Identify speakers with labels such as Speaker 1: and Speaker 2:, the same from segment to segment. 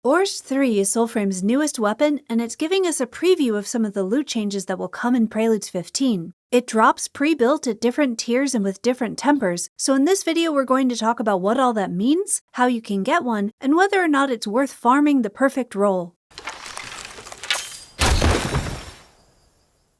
Speaker 1: Orst-III is Soulframe's newest weapon, and it's giving us a preview of some of the loot changes that will come in Preludes 15. It drops pre-built at different tiers and with different tempers, so in this video we're going to talk about what all that means, how you can get one, and whether or not it's worth farming the perfect roll.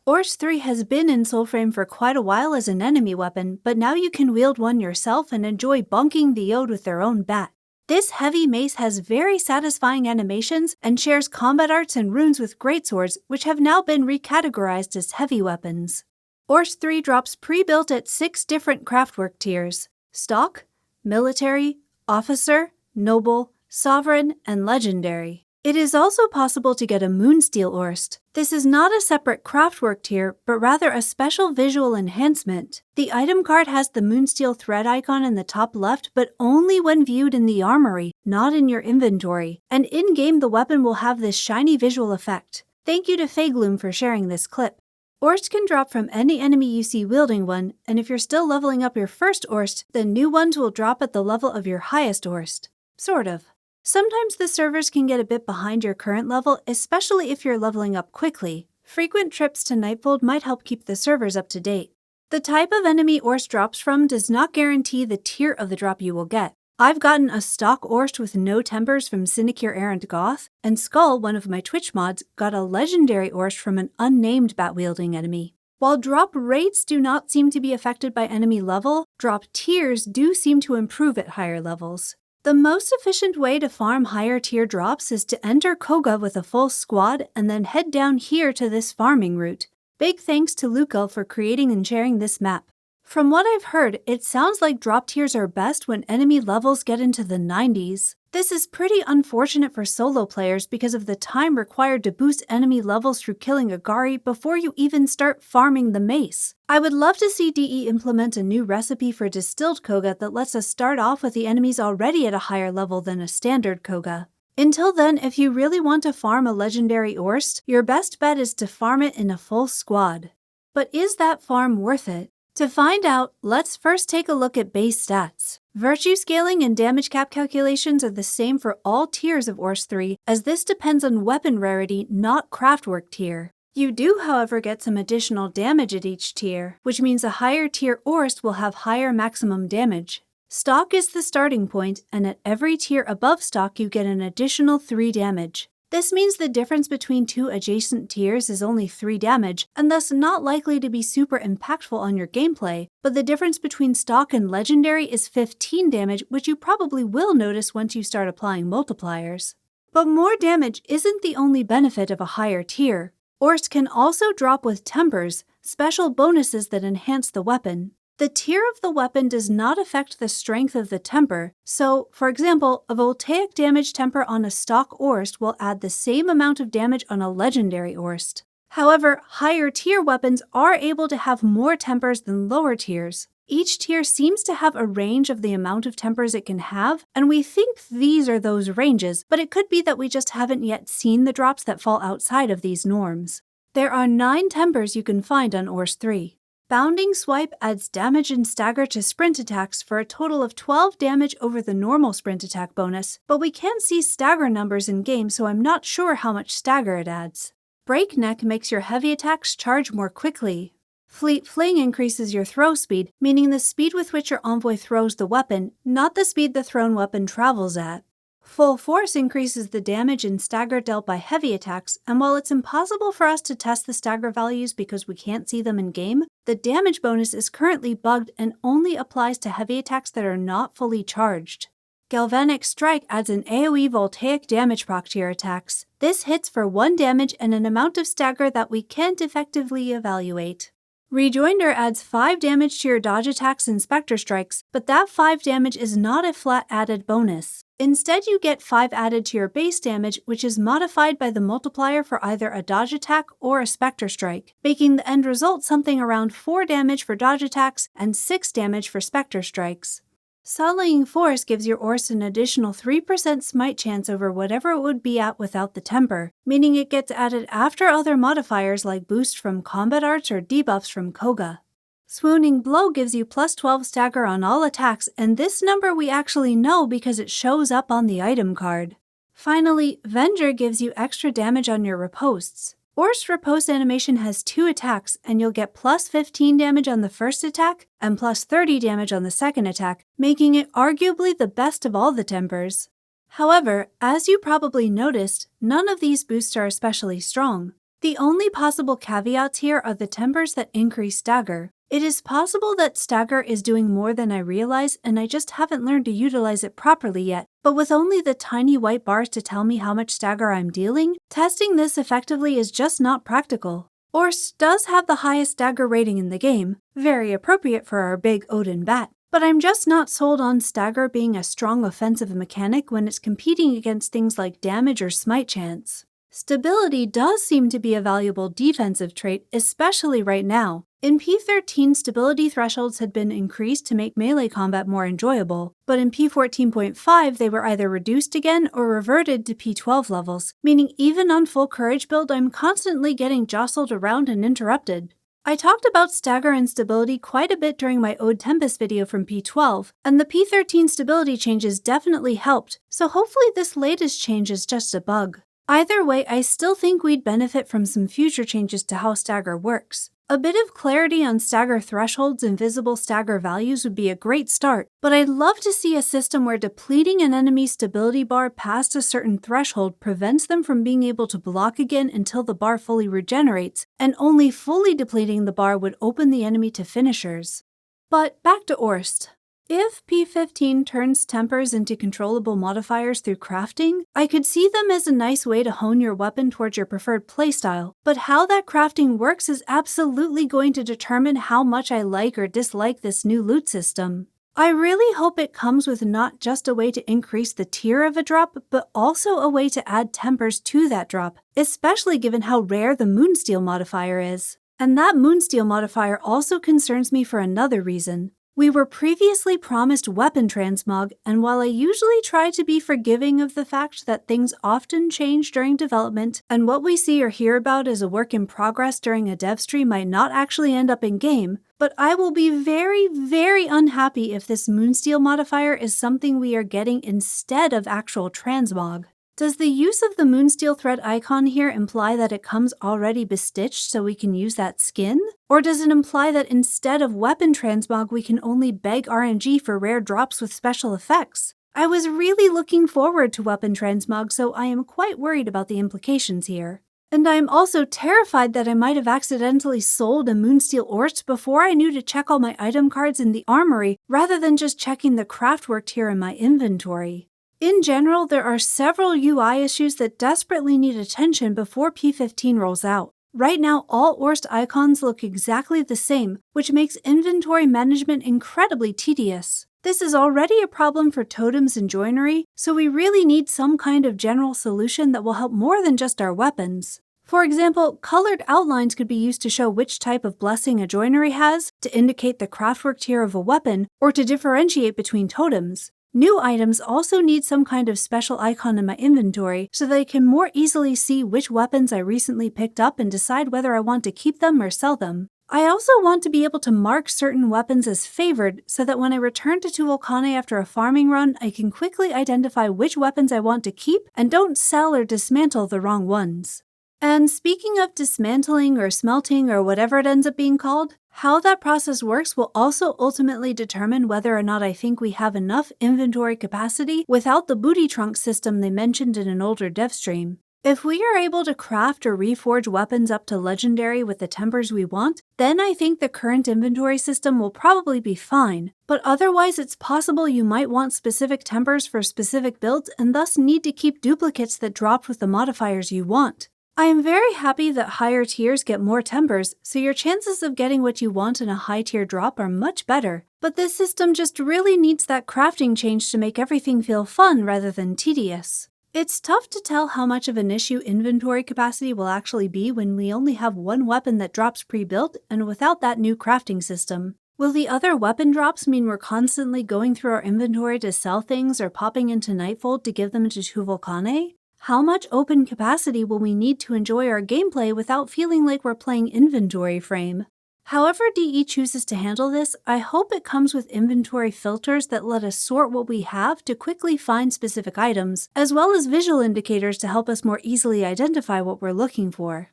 Speaker 1: Orst-III has been in Soulframe for quite a while as an enemy weapon, but now you can wield one yourself and enjoy bonking the Ode with their own bat. This heavy mace has very satisfying animations and shares combat arts and runes with greatswords, which have now been recategorized as heavy weapons. Orst-III drops pre-built at 6 different Craftwork tiers: Stock, Military, Officer, Noble, Sovereign, and Legendary. It is also possible to get a Moonsteel Orst. This is not a separate Craftwork tier, but rather a special visual enhancement. The item card has the Moonsteel thread icon in the top left, but only when viewed in the armory, not in your inventory. And in-game the weapon will have this shiny visual effect. Thank you to Fagloom for sharing this clip. Orst can drop from any enemy you see wielding one, and if you're still leveling up your first Orst, then new ones will drop at the level of your highest Orst. Sort of. Sometimes the servers can get a bit behind your current level, especially if you're leveling up quickly. Frequent trips to Nightfold might help keep the servers up to date. The type of enemy Orst drops from does not guarantee the tier of the drop you will get. I've gotten a stock Orst with no tempers from Sinecure Errant Goth, and Skull, one of my Twitch mods, got a legendary Orst from an unnamed bat-wielding enemy. While drop rates do not seem to be affected by enemy level, drop tiers do seem to improve at higher levels. The most efficient way to farm higher tier drops is to enter Koga with a full squad and then head down here to this farming route. Big thanks to Luca for creating and sharing this map. From what I've heard, it sounds like drop tiers are best when enemy levels get into the 90s. This is pretty unfortunate for solo players because of the time required to boost enemy levels through killing Agari before you even start farming the Mace. I would love to see DE implement a new recipe for distilled Koga that lets us start off with the enemies already at a higher level than a standard Koga. Until then, if you really want to farm a legendary Orst, your best bet is to farm it in a full squad. But is that farm worth it? To find out, let's first take a look at base stats. Virtue scaling and damage cap calculations are the same for all tiers of Orst-III, as this depends on weapon rarity, not Craftwork tier. You do, however, get some additional damage at each tier, which means a higher tier Orst will have higher maximum damage. Stock is the starting point, and at every tier above stock you get an additional 3 damage. This means the difference between 2 adjacent tiers is only 3 damage, and thus not likely to be super impactful on your gameplay, but the difference between stock and legendary is 15 damage, which you probably will notice once you start applying multipliers. But more damage isn't the only benefit of a higher tier. Orst can also drop with tempers, special bonuses that enhance the weapon. The tier of the weapon does not affect the strength of the temper, so, for example, a voltaic damage temper on a stock Orst will add the same amount of damage on a legendary Orst. However, higher tier weapons are able to have more tempers than lower tiers. Each tier seems to have a range of the amount of tempers it can have, and we think these are those ranges, but it could be that we just haven't yet seen the drops that fall outside of these norms. There are 9 tempers you can find on Orst-III. Bounding Swipe adds damage and stagger to sprint attacks for a total of 12 damage over the normal sprint attack bonus, but we can't see stagger numbers in game, so I'm not sure how much stagger it adds. Breakneck makes your heavy attacks charge more quickly. Fleet Fling increases your throw speed, meaning the speed with which your envoy throws the weapon, not the speed the thrown weapon travels at. Full Force increases the damage and stagger dealt by heavy attacks, and while it's impossible for us to test the stagger values because we can't see them in-game, the damage bonus is currently bugged and only applies to heavy attacks that are not fully charged. Galvanic Strike adds an AoE voltaic damage proc to your attacks. This hits for 1 damage and an amount of stagger that we can't effectively evaluate. Rejoinder adds 5 damage to your dodge attacks and Spectre Strikes, but that 5 damage is not a flat added bonus. Instead, you get 5 added to your base damage, which is modified by the multiplier for either a dodge attack or a Spectre Strike, making the end result something around 4 damage for dodge attacks and 6 damage for Spectre Strikes. Sullying Force gives your Orst an additional 3% smite chance over whatever it would be at without the temper, meaning it gets added after other modifiers like boost from combat arts or debuffs from Koga. Swooning Blow gives you plus 12 stagger on all attacks, and this number we actually know because it shows up on the item card. Finally, Venger gives you extra damage on your riposts. Orst riposte animation has 2 attacks, and you'll get plus 15 damage on the first attack and plus 30 damage on the second attack, making it arguably the best of all the tempers. However, as you probably noticed, none of these boosts are especially strong. The only possible caveats here are the tempers that increase stagger. It is possible that stagger is doing more than I realize, and I just haven't learned to utilize it properly yet, but with only the tiny white bars to tell me how much stagger I'm dealing, testing this effectively is just not practical. Orst does have the highest stagger rating in the game, very appropriate for our big Odin bat, but I'm just not sold on stagger being a strong offensive mechanic when it's competing against things like damage or smite chance. Stability does seem to be a valuable defensive trait, especially right now. In P13, stability thresholds had been increased to make melee combat more enjoyable, but in P14.5 they were either reduced again or reverted to P12 levels, meaning even on full courage build I'm constantly getting jostled around and interrupted. I talked about stagger and stability quite a bit during my Ode Tempest video from P12, and the P13 stability changes definitely helped, so hopefully this latest change is just a bug. Either way, I still think we'd benefit from some future changes to how stagger works. A bit of clarity on stagger thresholds and visible stagger values would be a great start, but I'd love to see a system where depleting an enemy's stability bar past a certain threshold prevents them from being able to block again until the bar fully regenerates, and only fully depleting the bar would open the enemy to finishers. But back to Orst. If P15 turns tempers into controllable modifiers through crafting, I could see them as a nice way to hone your weapon towards your preferred playstyle, but how that crafting works is absolutely going to determine how much I like or dislike this new loot system. I really hope it comes with not just a way to increase the tier of a drop, but also a way to add tempers to that drop, especially given how rare the Moonsteel modifier is. And that Moonsteel modifier also concerns me for another reason. We were previously promised weapon transmog, and while I usually try to be forgiving of the fact that things often change during development, and what we see or hear about as a work in progress during a dev stream might not actually end up in game, but I will be very, very unhappy if this Moonsteel modifier is something we are getting instead of actual transmog. Does the use of the Moonsteel thread icon here imply that it comes already bestitched so we can use that skin? Or does it imply that instead of weapon transmog we can only beg RNG for rare drops with special effects? I was really looking forward to weapon transmog, so I am quite worried about the implications here. And I am also terrified that I might have accidentally sold a Moonsteel Orst before I knew to check all my item cards in the armory rather than just checking the Craftwork tier in my inventory. In general, there are several UI issues that desperately need attention before P15 rolls out. Right now, all Orst icons look exactly the same, which makes inventory management incredibly tedious. This is already a problem for totems and joinery, so we really need some kind of general solution that will help more than just our weapons. For example, colored outlines could be used to show which type of blessing a joinery has, to indicate the Craftwork tier of a weapon, or to differentiate between totems. New items also need some kind of special icon in my inventory so that I can more easily see which weapons I recently picked up and decide whether I want to keep them or sell them. I also want to be able to mark certain weapons as favored so that when I return to Tuvolcane after a farming run, I can quickly identify which weapons I want to keep and don't sell or dismantle the wrong ones. And speaking of dismantling or smelting or whatever it ends up being called, how that process works will also ultimately determine whether or not I think we have enough inventory capacity without the booty trunk system they mentioned in an older dev stream. If we are able to craft or reforge weapons up to legendary with the tempers we want, then I think the current inventory system will probably be fine, but otherwise it's possible you might want specific tempers for specific builds and thus need to keep duplicates that dropped with the modifiers you want. I am very happy that higher tiers get more tempers, so your chances of getting what you want in a high tier drop are much better, but this system just really needs that crafting change to make everything feel fun rather than tedious. It's tough to tell how much of an issue inventory capacity will actually be when we only have one weapon that drops pre-built and without that new crafting system. Will the other weapon drops mean we're constantly going through our inventory to sell things or popping into Nightfold to give them to Tuvolcane? How much open capacity will we need to enjoy our gameplay without feeling like we're playing inventory frame? However DE chooses to handle this, I hope it comes with inventory filters that let us sort what we have to quickly find specific items, as well as visual indicators to help us more easily identify what we're looking for.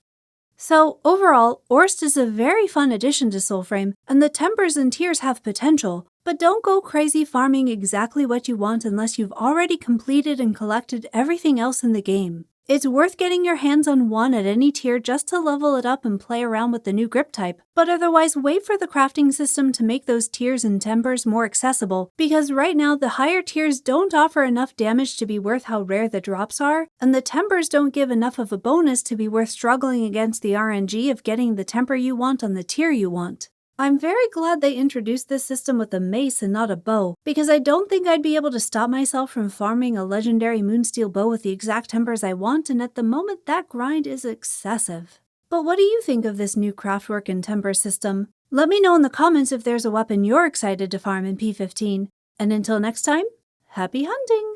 Speaker 1: So, overall, Orst is a very fun addition to Soulframe, and the tempers and tiers have potential, but don't go crazy farming exactly what you want unless you've already completed and collected everything else in the game. It's worth getting your hands on one at any tier just to level it up and play around with the new grip type, but otherwise wait for the crafting system to make those tiers and tempers more accessible, because right now the higher tiers don't offer enough damage to be worth how rare the drops are, and the tempers don't give enough of a bonus to be worth struggling against the RNG of getting the temper you want on the tier you want. I'm very glad they introduced this system with a mace and not a bow, because I don't think I'd be able to stop myself from farming a legendary Moonsteel bow with the exact tempers I want, and at the moment that grind is excessive. But what do you think of this new Craftwork and temper system? Let me know in the comments if there's a weapon you're excited to farm in P15, and until next time, happy hunting!